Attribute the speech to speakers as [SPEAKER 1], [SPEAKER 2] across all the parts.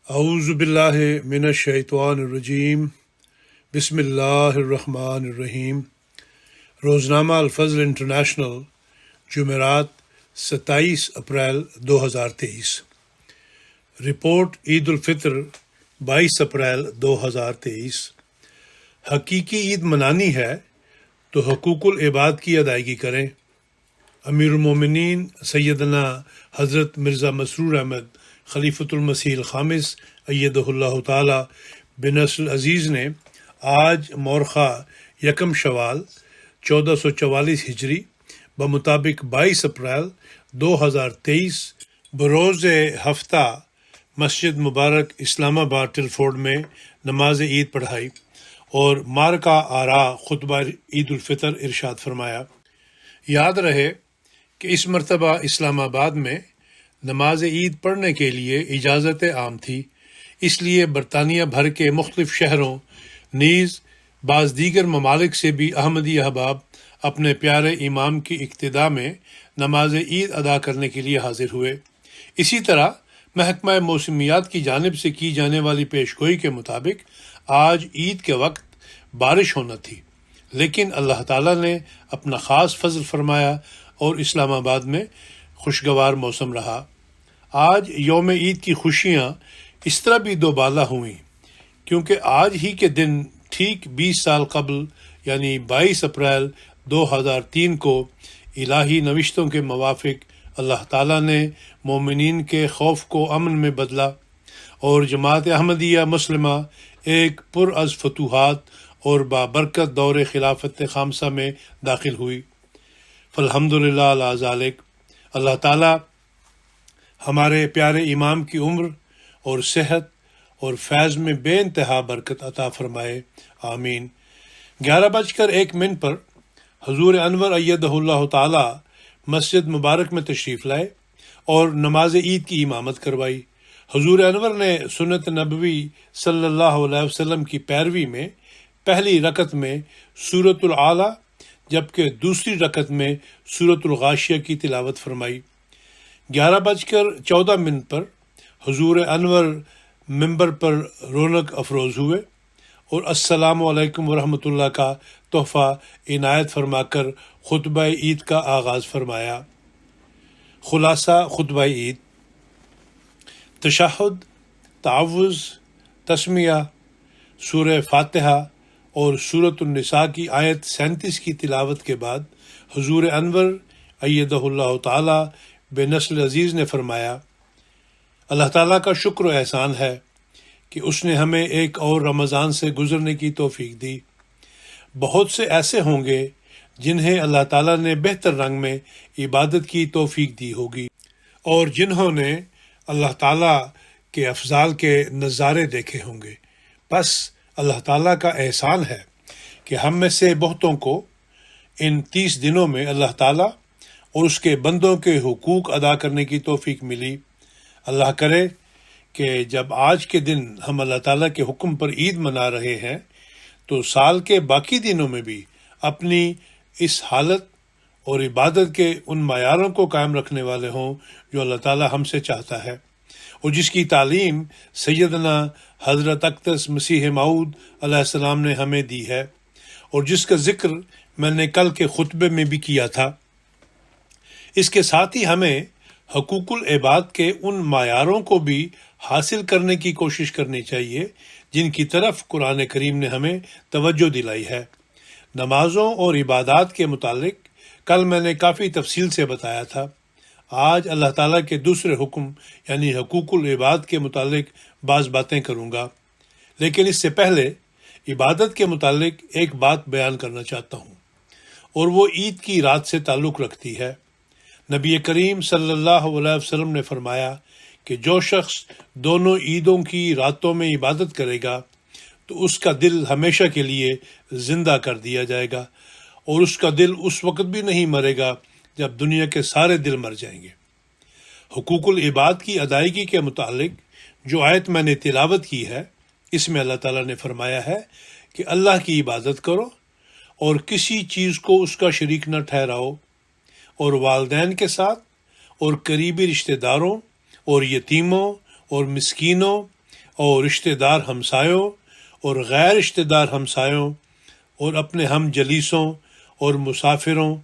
[SPEAKER 1] اعوذ باللہ من الشیطان الرجیم بسم اللہ الرحمن الرحیم۔ روزنامہ الفضل انٹرنیشنل، جمعرات 27 اپریل 2023۔ رپورٹ عید الفطر 22 اپریل 2023۔ حقیقی عید منانی ہے تو حقوق العباد کی ادائیگی کریں۔ امیر المومنین سیدنا حضرت مرزا مسرور احمد خلیفۃ المسیح الخامس ایدہ اللہ تعالی بنصر العزیز نے آج مورخہ یکم شوال 1444 ہجری بمطابق 22 اپریل 2023 بروز ہفتہ مسجد مبارک اسلام آباد ٹلفورڈ میں نماز عید پڑھائی اور مارکہ آرا خطبہ عید الفطر ارشاد فرمایا۔ یاد رہے کہ اس مرتبہ اسلام آباد میں نماز عید پڑھنے کے لیے اجازت عام تھی، اس لیے برطانیہ بھر کے مختلف شہروں نیز بعض دیگر ممالک سے بھی احمدی احباب اپنے پیارے امام کی اقتداء میں نماز عید ادا کرنے کے لیے حاضر ہوئے۔ اسی طرح محکمہ موسمیات کی جانب سے کی جانے والی پیشگوئی کے مطابق آج عید کے وقت بارش ہونا تھی، لیکن اللہ تعالیٰ نے اپنا خاص فضل فرمایا اور اسلام آباد میں خوشگوار موسم رہا۔ آج یوم عید کی خوشیاں اس طرح بھی دوبالا ہوئیں کیونکہ آج ہی کے دن ٹھیک 20 سال قبل یعنی 22 اپریل 2003 کو الہی نوشتوں کے موافق اللہ تعالیٰ نے مومنین کے خوف کو امن میں بدلا اور جماعت احمدیہ مسلمہ ایک پر از فتوحات اور بابرکت دور خلافت خامسہ میں داخل ہوئی۔ فالحمدللہ علی ذالک۔ اللہ تعالیٰ ہمارے پیارے امام کی عمر اور صحت اور فیض میں بے انتہا برکت عطا فرمائے، آمین۔ 11:01 پر حضور انور ایدہ اللہ تعالی مسجد مبارک میں تشریف لائے اور نماز عید کی امامت کروائی۔ حضور انور نے سنت نبوی صلی اللہ علیہ وسلم کی پیروی میں پہلی رکعت میں سورۃ العلیٰ جبکہ دوسری رکعت میں سورۃ الغاشیہ کی تلاوت فرمائی۔ 11:14 پر حضور انور ممبر پر رونق افروز ہوئے اور السلام علیکم ورحمۃ اللہ کا تحفہ عنایت فرما کر خطبہ عید کا آغاز فرمایا۔ خلاصہ خطبہ عید: تشہد، تعوذ، تسمیہ، سورہ فاتحہ اور سورۃ النساء کی آیت 37 کی تلاوت کے بعد حضور انور ایدہ اللہ تعالی بنصر العزیز نے فرمایا، اللہ تعالیٰ کا شکر و احسان ہے کہ اس نے ہمیں ایک اور رمضان سے گزرنے کی توفیق دی۔ بہت سے ایسے ہوں گے جنہیں اللہ تعالیٰ نے بہتر رنگ میں عبادت کی توفیق دی ہوگی اور جنہوں نے اللہ تعالیٰ کے افضال کے نظارے دیکھے ہوں گے۔ بس اللہ تعالیٰ کا احسان ہے کہ ہم میں سے بہتوں کو ان 30 دنوں میں اللہ تعالیٰ اور اس کے بندوں کے حقوق ادا کرنے کی توفیق ملی۔ اللہ کرے کہ جب آج کے دن ہم اللہ تعالیٰ کے حکم پر عید منا رہے ہیں تو سال کے باقی دنوں میں بھی اپنی اس حالت اور عبادت کے ان معیاروں کو قائم رکھنے والے ہوں جو اللہ تعالیٰ ہم سے چاہتا ہے اور جس کی تعلیم سیدنا حضرت اقدس مسیح موعود علیہ السلام نے ہمیں دی ہے اور جس کا ذکر میں نے کل کے خطبے میں بھی کیا تھا۔ اس کے ساتھ ہی ہمیں حقوق العباد کے ان معیاروں کو بھی حاصل کرنے کی کوشش کرنی چاہیے جن کی طرف قرآن کریم نے ہمیں توجہ دلائی ہے۔ نمازوں اور عبادات کے متعلق کل میں نے کافی تفصیل سے بتایا تھا۔ آج اللہ تعالیٰ کے دوسرے حکم یعنی حقوق العباد کے متعلق بعض باتیں کروں گا، لیکن اس سے پہلے عبادت کے متعلق ایک بات بیان کرنا چاہتا ہوں اور وہ عید کی رات سے تعلق رکھتی ہے۔ نبی کریم صلی اللہ علیہ وسلم نے فرمایا کہ جو شخص دونوں عیدوں کی راتوں میں عبادت کرے گا تو اس کا دل ہمیشہ کے لیے زندہ کر دیا جائے گا اور اس کا دل اس وقت بھی نہیں مرے گا جب دنیا کے سارے دل مر جائیں گے۔ حقوق العباد کی ادائیگی کے متعلق جو آیت میں نے تلاوت کی ہے، اس میں اللہ تعالیٰ نے فرمایا ہے کہ اللہ کی عبادت کرو اور کسی چیز کو اس کا شریک نہ ٹھہراؤ، اور والدین کے ساتھ اور قریبی رشتہ داروں اور یتیموں اور مسکینوں اور رشتہ دار ہمسایوں اور غیر رشتہ دار ہمسایوں اور اپنے ہم جلیسوں اور مسافروں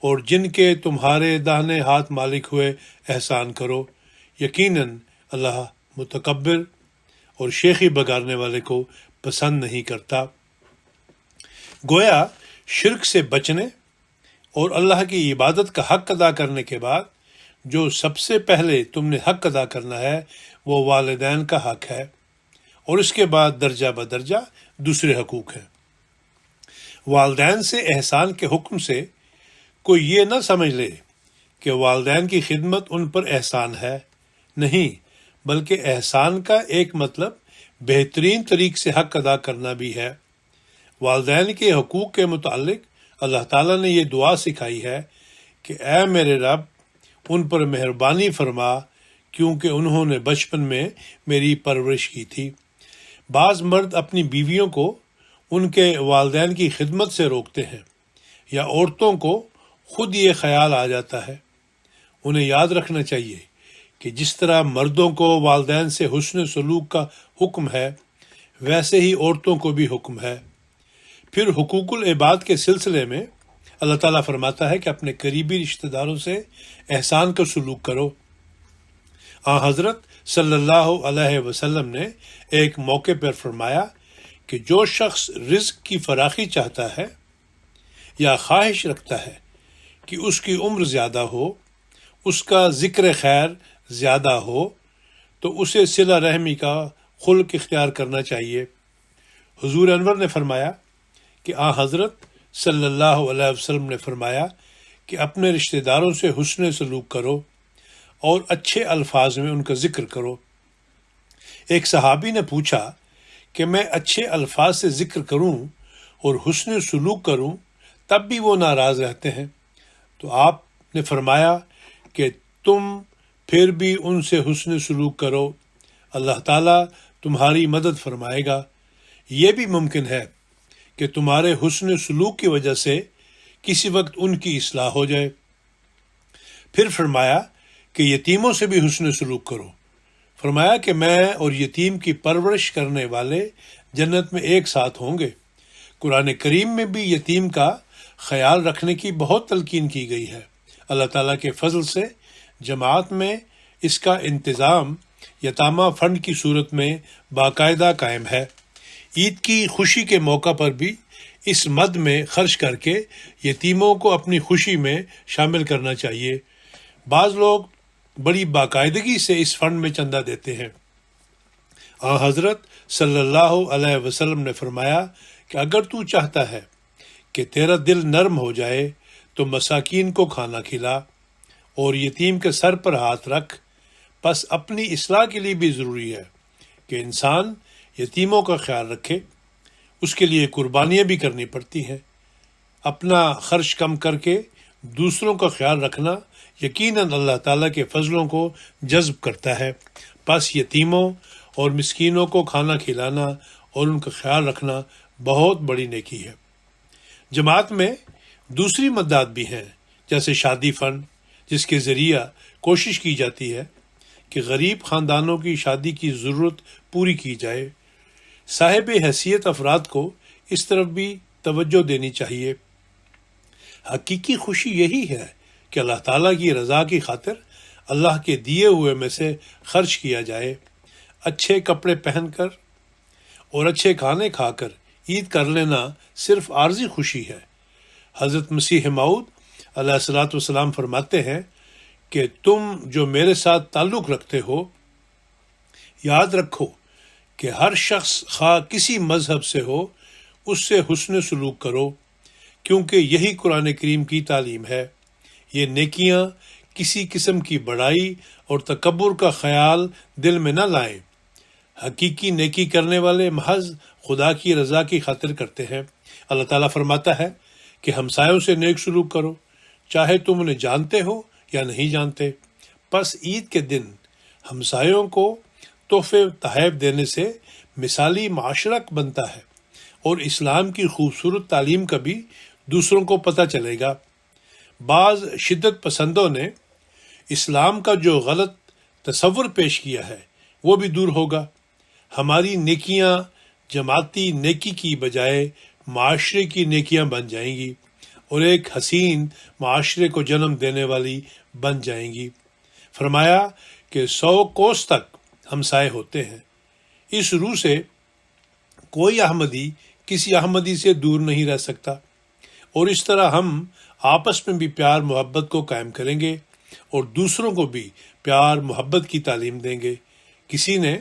[SPEAKER 1] اور جن کے تمہارے داہنے ہاتھ مالک ہوئے احسان کرو، یقیناً اللہ متکبر اور شیخی بگاڑنے والے کو پسند نہیں کرتا۔ گویا شرک سے بچنے اور اللہ کی عبادت کا حق ادا کرنے کے بعد جو سب سے پہلے تم نے حق ادا کرنا ہے وہ والدین کا حق ہے، اور اس کے بعد درجہ بدرجہ دوسرے حقوق ہیں۔ والدین سے احسان کے حکم سے کوئی یہ نہ سمجھ لے کہ والدین کی خدمت ان پر احسان ہے، نہیں، بلکہ احسان کا ایک مطلب بہترین طریق سے حق ادا کرنا بھی ہے۔ والدین کے حقوق کے متعلق اللہ تعالیٰ نے یہ دعا سکھائی ہے کہ اے میرے رب، ان پر مہربانی فرما کیونکہ انہوں نے بچپن میں میری پرورش کی تھی۔ بعض مرد اپنی بیویوں کو ان کے والدین کی خدمت سے روکتے ہیں، یا عورتوں کو خود یہ خیال آ جاتا ہے۔ انہیں یاد رکھنا چاہیے کہ جس طرح مردوں کو والدین سے حسن سلوک کا حکم ہے، ویسے ہی عورتوں کو بھی حکم ہے۔ پھر حقوق العباد کے سلسلے میں اللہ تعالیٰ فرماتا ہے کہ اپنے قریبی رشتہ داروں سے احسان کا سلوک کرو۔ حضرت صلی اللہ علیہ وسلم نے ایک موقع پر فرمایا کہ جو شخص رزق کی فراخی چاہتا ہے یا خواہش رکھتا ہے کہ اس کی عمر زیادہ ہو، اس کا ذکر خیر زیادہ ہو، تو اسے صلہ رحمی کا خلق اختیار کرنا چاہیے۔ حضور انور نے فرمایا کہ حضرت صلی اللہ علیہ وسلم نے فرمایا کہ اپنے رشتہ داروں سے حسن سلوک کرو اور اچھے الفاظ میں ان کا ذکر کرو۔ ایک صحابی نے پوچھا کہ میں اچھے الفاظ سے ذکر کروں اور حسن سلوک کروں تب بھی وہ ناراض رہتے ہیں، تو آپ نے فرمایا کہ تم پھر بھی ان سے حسن سلوک کرو، اللہ تعالیٰ تمہاری مدد فرمائے گا۔ یہ بھی ممکن ہے کہ تمہارے حسن سلوک کی وجہ سے کسی وقت ان کی اصلاح ہو جائے۔ پھر فرمایا کہ یتیموں سے بھی حسن سلوک کرو۔ فرمایا کہ میں اور یتیم کی پرورش کرنے والے جنت میں ایک ساتھ ہوں گے۔ قرآن کریم میں بھی یتیم کا خیال رکھنے کی بہت تلقین کی گئی ہے۔ اللہ تعالیٰ کے فضل سے جماعت میں اس کا انتظام یتامہ فنڈ کی صورت میں باقاعدہ قائم ہے۔ عید کی خوشی کے موقع پر بھی اس مد میں خرچ کر کے یتیموں کو اپنی خوشی میں شامل کرنا چاہیے۔ بعض لوگ بڑی باقاعدگی سے اس فنڈ میں چندہ دیتے ہیں۔ حضرت صلی اللہ علیہ وسلم نے فرمایا کہ اگر تو چاہتا ہے کہ تیرا دل نرم ہو جائے تو مساکین کو کھانا کھلا اور یتیم کے سر پر ہاتھ رکھ۔ پس اپنی اصلاح کے لیے بھی ضروری ہے کہ انسان یتیموں کا خیال رکھے، اس کے لیے قربانیاں بھی کرنی پڑتی ہیں۔ اپنا خرچ کم کر کے دوسروں کا خیال رکھنا یقیناً اللہ تعالیٰ کے فضلوں کو جذب کرتا ہے۔ پس یتیموں اور مسکینوں کو کھانا کھلانا اور ان کا خیال رکھنا بہت بڑی نیکی ہے۔ جماعت میں دوسری مدد بھی ہیں، جیسے شادی فنڈ، جس کے ذریعہ کوشش کی جاتی ہے کہ غریب خاندانوں کی شادی کی ضرورت پوری کی جائے۔ صاحب حیثیت افراد کو اس طرف بھی توجہ دینی چاہیے۔ حقیقی خوشی یہی ہے کہ اللہ تعالیٰ کی رضا کی خاطر اللہ کے دیے ہوئے میں سے خرچ کیا جائے۔ اچھے کپڑے پہن کر اور اچھے کھانے کھا کر عید کر لینا صرف عارضی خوشی ہے۔ حضرت مسیح موعود علیہ الصلوۃ والسلام فرماتے ہیں کہ تم جو میرے ساتھ تعلق رکھتے ہو، یاد رکھو کہ ہر شخص خواہ کسی مذہب سے ہو، اس سے حسن سلوک کرو، کیونکہ یہی قرآن کریم کی تعلیم ہے۔ یہ نیکیاں کسی قسم کی بڑائی اور تکبر کا خیال دل میں نہ لائیں۔ حقیقی نیکی کرنے والے محض خدا کی رضا کی خاطر کرتے ہیں۔ اللہ تعالیٰ فرماتا ہے کہ ہمسایوں سے نیک سلوک کرو، چاہے تم انہیں جانتے ہو یا نہیں جانتے۔ پس عید کے دن ہمسایوں کو تحفے تحائف دینے سے مثالی معاشرہ بنتا ہے، اور اسلام کی خوبصورت تعلیم کا بھی دوسروں کو پتہ چلے گا۔ بعض شدت پسندوں نے اسلام کا جو غلط تصور پیش کیا ہے وہ بھی دور ہوگا۔ ہماری نیکیاں جماعتی نیکی کی بجائے معاشرے کی نیکیاں بن جائیں گی اور ایک حسین معاشرے کو جنم دینے والی بن جائیں گی۔ فرمایا کہ 100 کوس تک ہمسائے ہوتے ہیں۔ اس روح سے کوئی احمدی کسی احمدی سے دور نہیں رہ سکتا، اور اس طرح ہم آپس میں بھی پیار محبت کو قائم کریں گے اور دوسروں کو بھی پیار محبت کی تعلیم دیں گے۔ کسی نے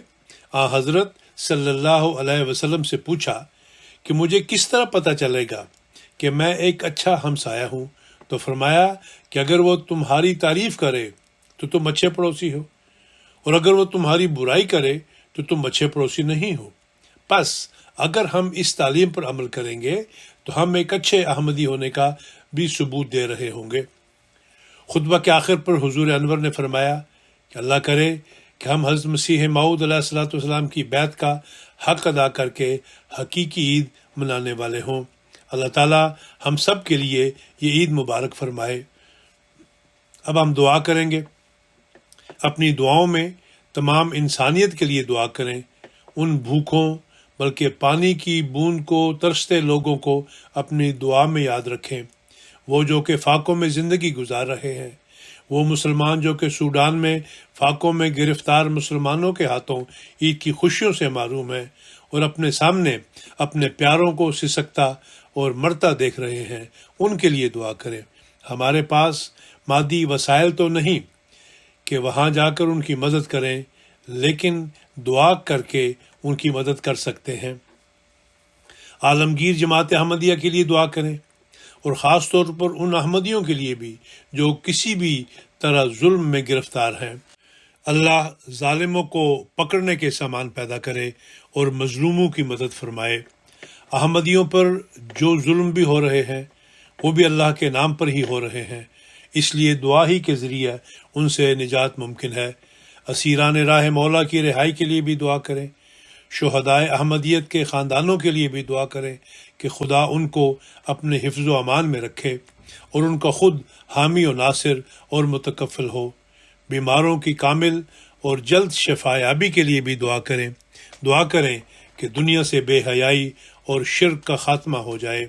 [SPEAKER 1] حضرت صلی اللہ علیہ وسلم سے پوچھا کہ مجھے کس طرح پتہ چلے گا کہ میں ایک اچھا ہمسایہ ہوں؟ تو فرمایا کہ اگر وہ تمہاری تعریف کرے تو تم اچھے پڑوسی ہو، اور اگر وہ تمہاری برائی کرے تو تم اچھے پڑوسی نہیں ہو۔ پس اگر ہم اس تعلیم پر عمل کریں گے تو ہم ایک اچھے احمدی ہونے کا بھی ثبوت دے رہے ہوں گے۔ خطبہ کے آخر پر حضور انور نے فرمایا کہ اللہ کرے کہ ہم حضرت مسیح موعود علیہ الصلوۃ والسلام کی بیعت کا حق ادا کر کے حقیقی عید منانے والے ہوں۔ اللہ تعالیٰ ہم سب کے لیے یہ عید مبارک فرمائے۔ اب ہم دعا کریں گے۔ اپنی دعاؤں میں تمام انسانیت کے لیے دعا کریں، ان بھوکوں بلکہ پانی کی بوند کو ترستے لوگوں کو اپنی دعا میں یاد رکھیں، وہ جو کہ فاقوں میں زندگی گزار رہے ہیں، وہ مسلمان جو کہ سوڈان میں فاقوں میں گرفتار مسلمانوں کے ہاتھوں عید کی خوشیوں سے محروم ہیں اور اپنے سامنے اپنے پیاروں کو سسکتا اور مرتا دیکھ رہے ہیں، ان کے لیے دعا کریں۔ ہمارے پاس مادی وسائل تو نہیں کہ وہاں جا کر ان کی مدد کریں، لیکن دعا کر کے ان کی مدد کر سکتے ہیں۔ عالمگیر جماعت احمدیہ کے لیے دعا کریں، اور خاص طور پر ان احمدیوں کے لیے بھی جو کسی بھی طرح ظلم میں گرفتار ہیں۔ اللہ ظالموں کو پکڑنے کے سامان پیدا کرے اور مظلوموں کی مدد فرمائے۔ احمدیوں پر جو ظلم بھی ہو رہے ہیں وہ بھی اللہ کے نام پر ہی ہو رہے ہیں، اس لیے دعا ہی کے ذریعے ان سے نجات ممکن ہے۔ اسیران راہ مولا کی رہائی کے لیے بھی دعا کریں۔ شہدائے احمدیت کے خاندانوں کے لیے بھی دعا کریں کہ خدا ان کو اپنے حفظ و امان میں رکھے اور ان کا خود حامی و ناصر اور متکفل ہو۔ بیماروں کی کامل اور جلد شفا یابی کے لیے بھی دعا کریں۔ دعا کریں کہ دنیا سے بے حیائی اور شرک کا خاتمہ ہو جائے۔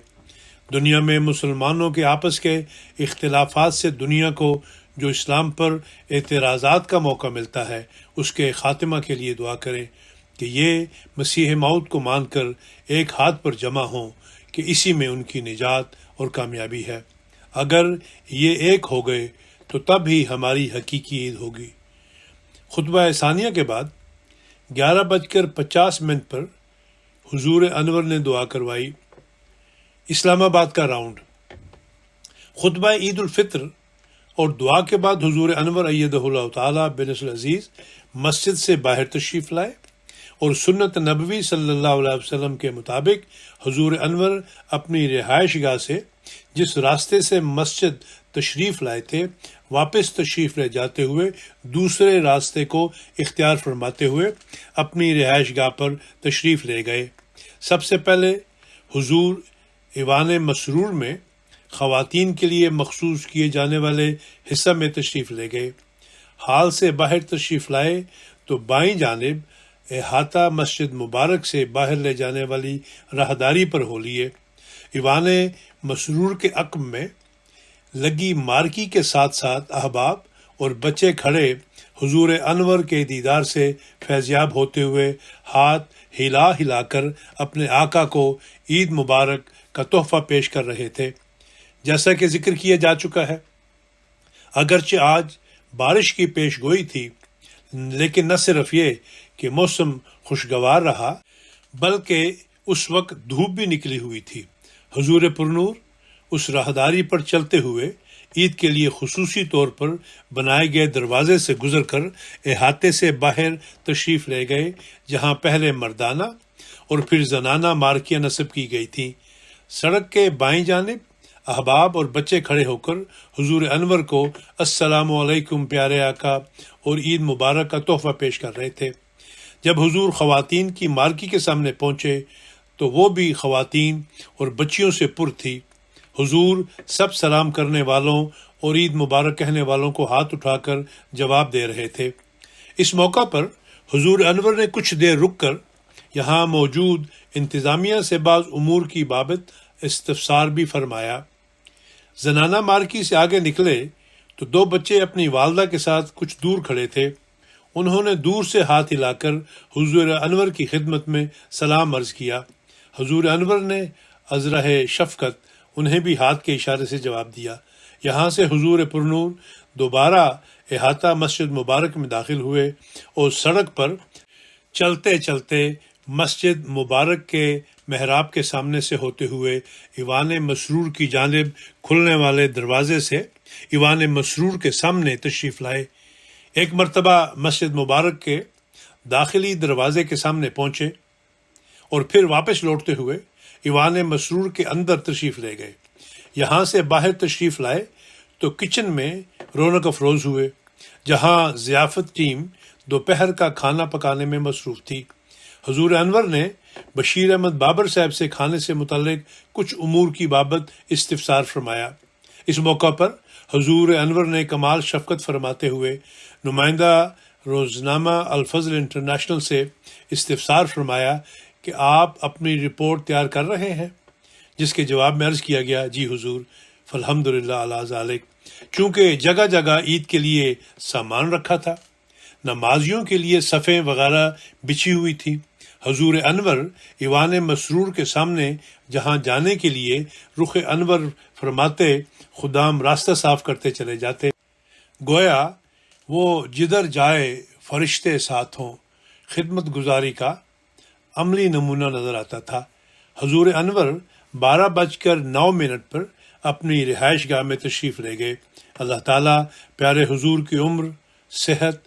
[SPEAKER 1] دنیا میں مسلمانوں کے آپس کے اختلافات سے دنیا کو جو اسلام پر اعتراضات کا موقع ملتا ہے، اس کے خاتمہ کے لیے دعا کریں کہ یہ مسیح موعود کو مان کر ایک ہاتھ پر جمع ہوں کہ اسی میں ان کی نجات اور کامیابی ہے۔ اگر یہ ایک ہو گئے تو تب ہی ہماری حقیقی عید ہوگی۔ خطبہ ثانیہ کے بعد 11:50 پر حضور انور نے دعا کروائی۔ اسلام آباد کا راؤنڈ۔ خطبہ عید الفطر اور دعا کے بعد حضور انور ایدہ اللہ تعالیٰ بنصر العزیز مسجد سے باہر تشریف لائے، اور سنت نبوی صلی اللہ علیہ وسلم کے مطابق حضور انور اپنی رہائش گاہ سے جس راستے سے مسجد تشریف لائے تھے واپس تشریف لے جاتے ہوئے دوسرے راستے کو اختیار فرماتے ہوئے اپنی رہائش گاہ پر تشریف لے گئے۔ سب سے پہلے حضور ایوان مسرور میں خواتین کے لیے مخصوص کیے جانے والے حصہ میں تشریف لے گئے۔ ہال سے باہر تشریف لائے تو بائیں جانب احاطہ مسجد مبارک سے باہر لے جانے والی راہداری پر ہو لیے۔ ایوان مسرور کے عقب میں لگی مارکی کے ساتھ ساتھ احباب اور بچے کھڑے حضور انور کے دیدار سے فیضیاب ہوتے ہوئے ہاتھ ہلا ہلا کر اپنے آقا کو عید مبارک کا تحفہ پیش کر رہے تھے۔ جیسا کہ ذکر کیا جا چکا ہے، اگرچہ آج بارش کی پیش گوئی تھی، لیکن نہ صرف یہ کہ موسم خوشگوار رہا بلکہ اس وقت دھوپ بھی نکلی ہوئی تھی۔ حضور پرنور اس راہداری پر چلتے ہوئے عید کے لیے خصوصی طور پر بنائے گئے دروازے سے گزر کر احاطے سے باہر تشریف لے گئے، جہاں پہلے مردانہ اور پھر زنانہ مارکیاں نصب کی گئی تھیں۔ سڑک کے بائیں جانب احباب اور بچے کھڑے ہو کر حضور انور کو السلام علیکم پیارے آقا اور عید مبارک کا تحفہ پیش کر رہے تھے۔ جب حضور خواتین کی مارکی کے سامنے پہنچے تو وہ بھی خواتین اور بچیوں سے پر تھی۔ حضور سب سلام کرنے والوں اور عید مبارک کہنے والوں کو ہاتھ اٹھا کر جواب دے رہے تھے۔ اس موقع پر حضور انور نے کچھ دیر رک کر یہاں موجود انتظامیہ سے بعض امور کی بابت استفسار بھی فرمایا۔ زنانہ مارکی سے آگے نکلے تو 2 بچے اپنی والدہ کے ساتھ کچھ دور کھڑے تھے۔ انہوں نے دور سے ہاتھ ہلا کر حضور انور کی خدمت میں سلام عرض کیا۔ حضور انور نے ازرہ شفقت انہیں بھی ہاتھ کے اشارے سے جواب دیا۔ یہاں سے حضور پرنور دوبارہ احاطہ مسجد مبارک میں داخل ہوئے اور سڑک پر چلتے چلتے مسجد مبارک کے محراب کے سامنے سے ہوتے ہوئے ایوان مسرور کی جانب کھلنے والے دروازے سے ایوان مسرور کے سامنے تشریف لائے۔ ایک مرتبہ مسجد مبارک کے داخلی دروازے کے سامنے پہنچے اور پھر واپس لوٹتے ہوئے ایوان مسرور کے اندر تشریف لے گئے۔ یہاں سے باہر تشریف لائے تو کچن میں رونق افروز ہوئے، جہاں ضیافت ٹیم دوپہر کا کھانا پکانے میں مصروف تھی۔ حضور انور نے بشیر احمد بابر صاحب سے کھانے سے متعلق کچھ امور کی بابت استفسار فرمایا۔ اس موقع پر حضور انور نے کمال شفقت فرماتے ہوئے نمائندہ روزنامہ الفضل انٹرنیشنل سے استفسار فرمایا کہ آپ اپنی رپورٹ تیار کر رہے ہیں، جس کے جواب میں عرض کیا گیا جی حضور، فالحمدللہ علی ذالک، چونکہ جگہ جگہ عید کے لیے سامان رکھا تھا، نمازیوں کے لیے صفیں وغیرہ بچھی ہوئی تھی۔ حضور انور ایوان مسرور کے سامنے جہاں جانے کے لیے رخ انور فرماتے خدام راستہ صاف کرتے چلے جاتے، گویا وہ جدھر جائے فرشتے ساتھ ہوں، خدمت گزاری کا عملی نمونہ نظر آتا تھا۔ حضور انور 12:09 پر اپنی رہائش گاہ میں تشریف لے گئے۔ اللہ تعالیٰ پیارے حضور کی عمر، صحت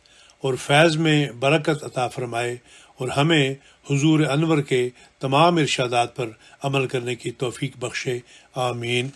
[SPEAKER 1] اور فیض میں برکت عطا فرمائے اور ہمیں حضور انور کے تمام ارشادات پر عمل کرنے کی توفیق بخشے، آمین۔